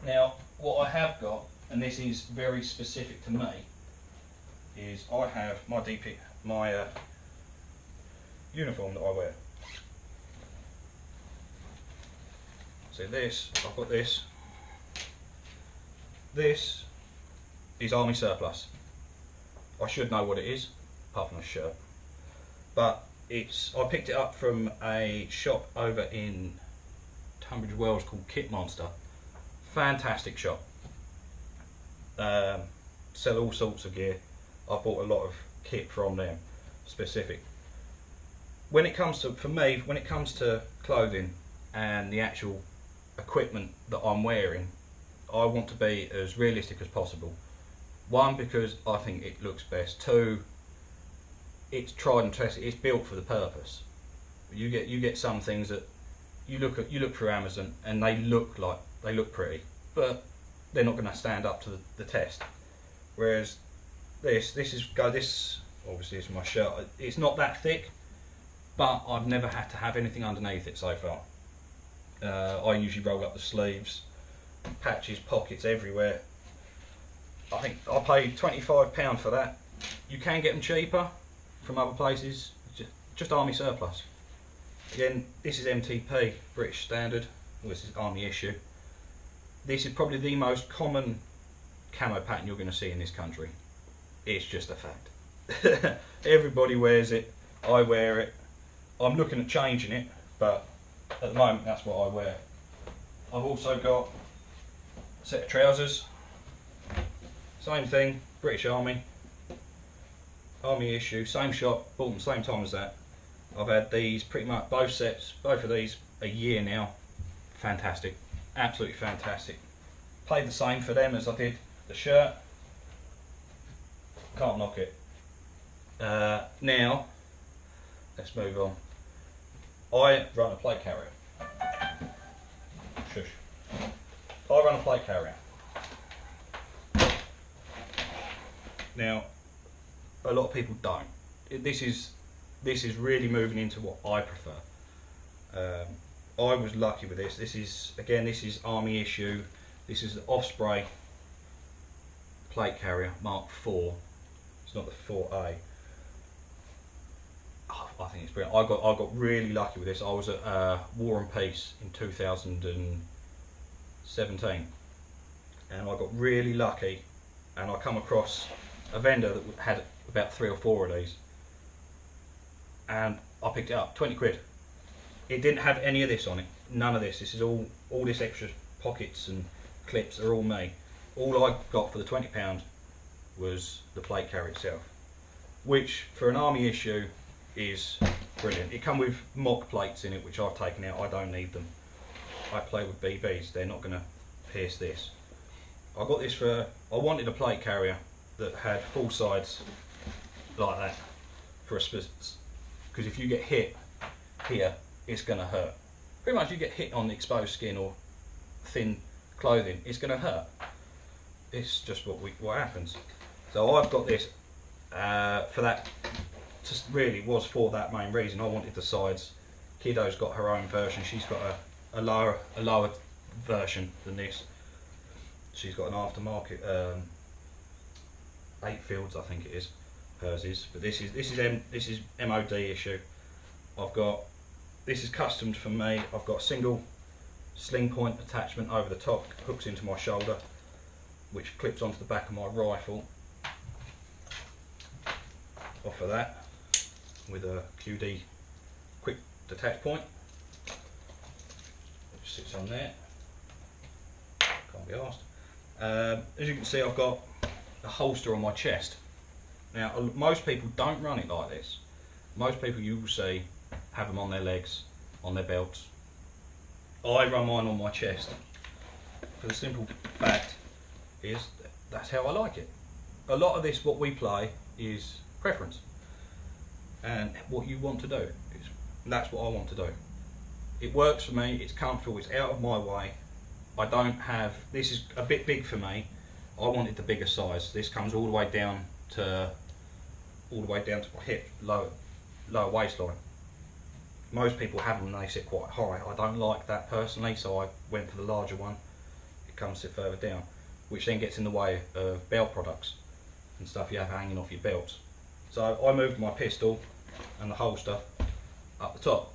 Now, what I have got, and this is very specific to me, is I have my uniform that I wear. So this, I've got this. This is army surplus. I should know what it is, apart from a shirt. But I picked it up from a shop over in Tunbridge Wells called Kit Monster. Fantastic shop. Sell all sorts of gear. I bought a lot of kit from them, specific. When it comes to, for me, when it comes to clothing and the actual equipment that I'm wearing, I want to be as realistic as possible. One, because I think it looks best. Two, it's tried and tested. It's built for the purpose. You get some things that you look through Amazon and they look pretty, but they're not going to stand up to the test. Whereas this obviously is my shirt. It's not that thick, but I've never had to have anything underneath it so far. I usually roll up the sleeves, patches, pockets everywhere. I think I paid £25 for that. You can get them cheaper from other places, just army surplus. Again, this is MTP, British Standard. Well, this is army issue. This is probably the most common camo pattern you're going to see in this country. It's just a fact. Everybody wears it. I wear it. I'm looking at changing it, but at the moment that's what I wear. I've also got a set of trousers. Same thing, British Army. Army issue, same shop, bought them same time as that. I've had these pretty much, both of these, a year now. Fantastic, absolutely fantastic. Paid the same for them as I did the shirt. Can't knock it. Now, let's move on. I run a plate carrier. Shush. I run a plate carrier. Now, a lot of people don't. This is really moving into what I prefer. I was lucky with this. This is Army issue. This is the Osprey plate carrier Mark IV. It's not the 4A. Oh, I think it's brilliant. I got really lucky with this. I was at War and Peace in 2017, and I got really lucky, and I come across a vendor that had about 3 or 4 of these, and I picked it up, 20 quid. It didn't have any of this on it, none of this. This is all this extra pockets and clips are all me. All I got for the £20 was the plate carrier itself, which for an army issue is brilliant. It come with mock plates in it, which I've taken out. I don't need them. I play with BBs, they're not going to pierce this. I got this I wanted a plate carrier that had full sides like that, because if you get hit here, it's going to hurt. Pretty much you get hit on the exposed skin or thin clothing, it's going to hurt. It's just what happens. So I've got this for that. Just really was for that main reason. I wanted the sides. Kiddo's got her own version. She's got a lower version than this. She's got an aftermarket 8 fields, I think it is. Hers is, but this is MOD issue. This is customed for me. I've got a single sling point attachment over the top, hooks into my shoulder, which clips onto the back of my rifle. Off of that with a QD quick detach point, which sits on there. Can't be asked. As you can see, I've got a holster on my chest. Now, most people don't run it like this. Most people you will see have them on their legs, on their belts. I run mine on my chest for the simple fact is that's how I like it. A lot of this, what we play, is preference and what you want to do. That's what I want to do. It works for me, it's comfortable, it's out of my way. I don't have, this is a bit big for me. I wanted the bigger size. This comes all the way down to my hip, lower waistline. Most people have them and they sit quite high. I don't like that personally, so I went for the larger one. comes to further down, which then gets in the way of belt products and stuff you have hanging off your belts. So I moved my pistol and the holster up the top.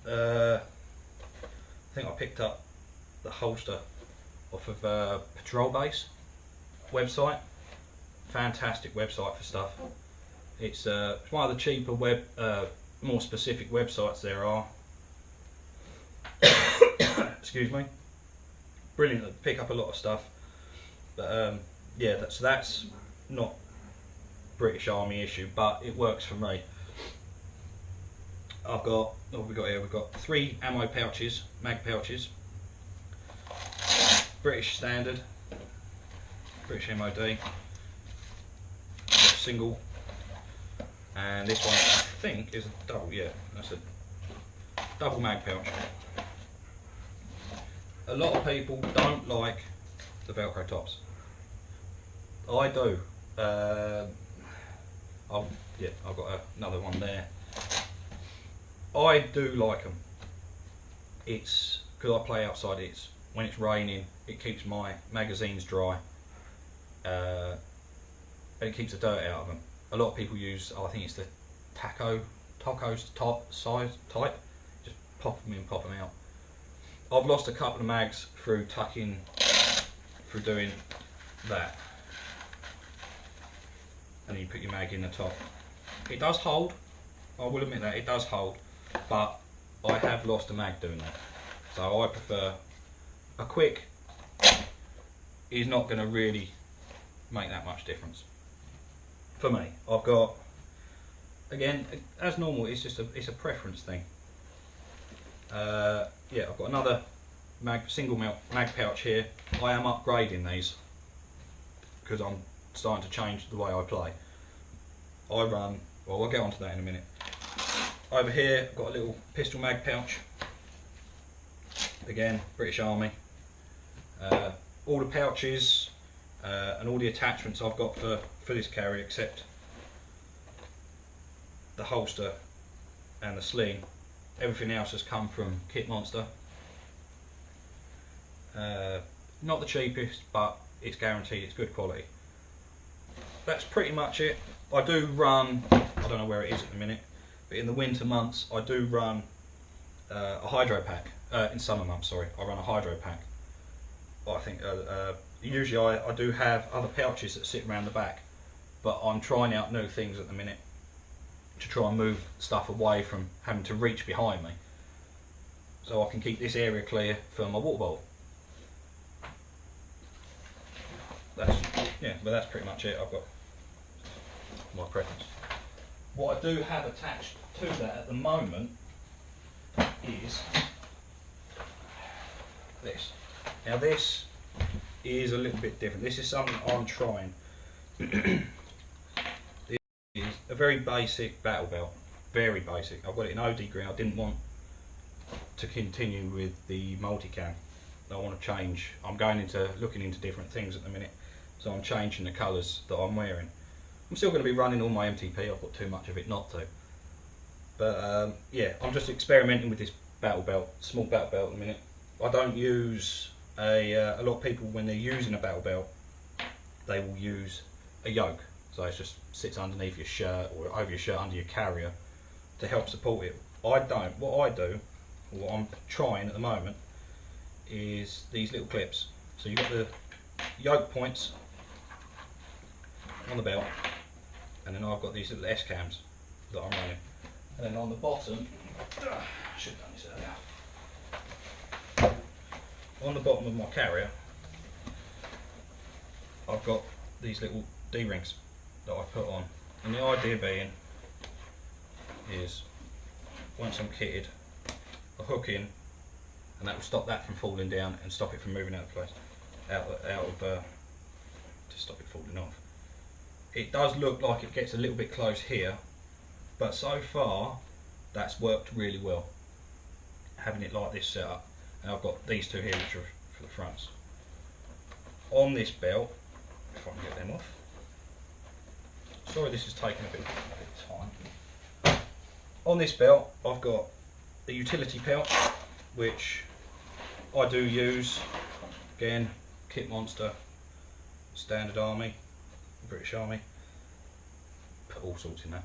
I think I picked up the holster off of Patrol Base website. Fantastic website for stuff. It's one of the cheaper more specific websites there are. Excuse me. Brilliant to pick up a lot of stuff. But yeah, that's not British Army issue, but it works for me. I've got, what have we got here? We've got 3 ammo pouches, mag pouches. British standard, British MOD, single, and this one I think is a double, yeah, that's a double mag pouch. A lot of people don't like the Velcro tops. I do. I've got another one there. I do like them. It's because I play outside. It's when it's raining, it keeps my magazines dry, and it keeps the dirt out of them. A lot of people use, I think it's the Taco's top size type. Just pop them in, pop them out. I've lost a couple of mags through doing that. And then you put your mag in the top. It does hold. I will admit that it does hold, but I have lost a mag doing that. So I prefer a quick is not going to really make that much difference for me. I've got, again, as normal, it's a preference thing. Yeah, I've got another single mag pouch here. I am upgrading these because I'm starting to change the way I play. I run, well, we'll get onto that in a minute. Over here, I've got a little pistol mag pouch. Again, British Army. All the pouches and all the attachments I've got for this carry, except the holster and the sling. Everything else has come from Kit Monster. Not the cheapest, but it's guaranteed it's good quality. That's pretty much it. I do run, I don't know where it is at the minute, but in the winter months I do run a hydro pack. In summer months, sorry, I run a hydro pack. I think usually I do have other pouches that sit around the back, but I'm trying out new things at the minute to try and move stuff away from having to reach behind me, so I can keep this area clear for my water bottle. But that's pretty much it. I've got my preference. What I do have attached to that at the moment is this. Now this is a little bit different. This is something I'm trying. This is a very basic battle belt. Very basic. I've got it in OD green. I didn't want to continue with the multicam. I want to change. I'm looking into different things at the minute. So I'm changing the colours that I'm wearing. I'm still going to be running all my MTP. I've got too much of it not to. But yeah, I'm just experimenting with this battle belt, small battle belt at the minute. I don't use a lot of people, when they're using a battle belt, they will use a yoke. So it just sits underneath your shirt or over your shirt under your carrier to help support it. I don't. What I do, or what I'm trying at the moment, is these little clips. So you've got the yoke points on the belt, and then I've got these little S-cams that I'm running. And then on the bottom, I should have done this earlier. On the bottom of my carrier, I've got these little D-rings that I put on. And the idea being is, once I'm kitted, I hook in, and that will stop that from falling down and stop it from moving out of place, to stop it falling off. It does look like it gets a little bit close here, but so far that's worked really well, having it like this set up. And I've got these two here which are for the fronts. On this belt, if I can get them off. Sorry this is taking a bit of time. On this belt I've got the utility pouch, which I do use, again, Kit Monster, Standard Army, British Army, put all sorts in there.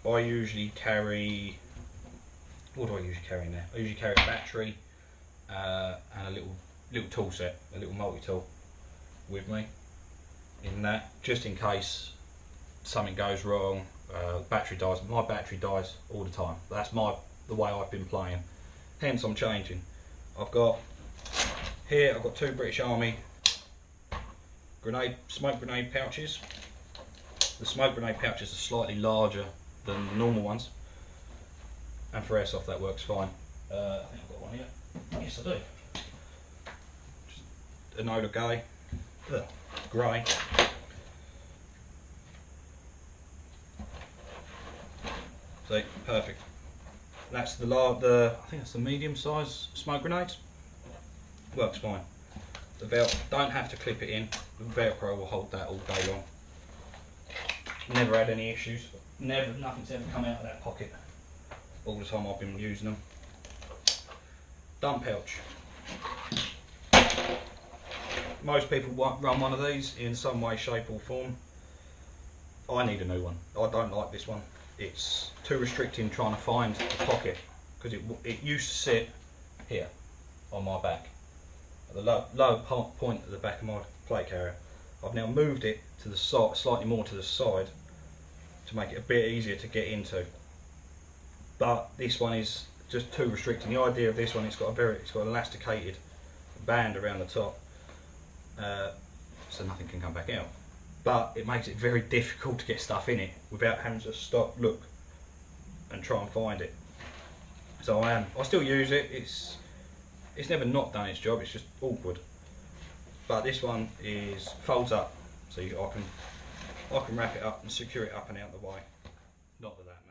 I usually carry, what do I usually carry in there? I usually carry a battery and a little tool set, a little multi-tool with me in that, just in case something goes wrong, battery dies. My battery dies all the time. That's the way I've been playing. Hence I'm changing. I've got here, I've got 2 British Army smoke grenade pouches. The smoke grenade pouches are slightly larger than the normal ones, and for airsoft that works fine. I think I've got one here. Yes, I do. Just Enola grey. See, perfect. That's the I think that's the medium size smoke grenades. Works fine. The Velcro, don't have to clip it in. The Velcro will hold that all day long. Never had any issues. Nothing's ever come out of that pocket all the time I've been using them. Dump pouch. Most people run one of these in some way, shape or form. I need a new one. I don't like this one. It's too restricting trying to find the pocket, because it used to sit here on my back, at the lower point at the back of my plate carrier. I've now moved it to the side, slightly more to the side, to make it a bit easier to get into. But this one is just too restricting. The idea of this one, it's got an elasticated band around the top, so nothing can come back out. But it makes it very difficult to get stuff in it without having to stop, look, and try and find it. So I still use it. It's never not done its job. It's just awkward. But this one folds up, so I can wrap it up and secure it up and out the way. Not that that matters.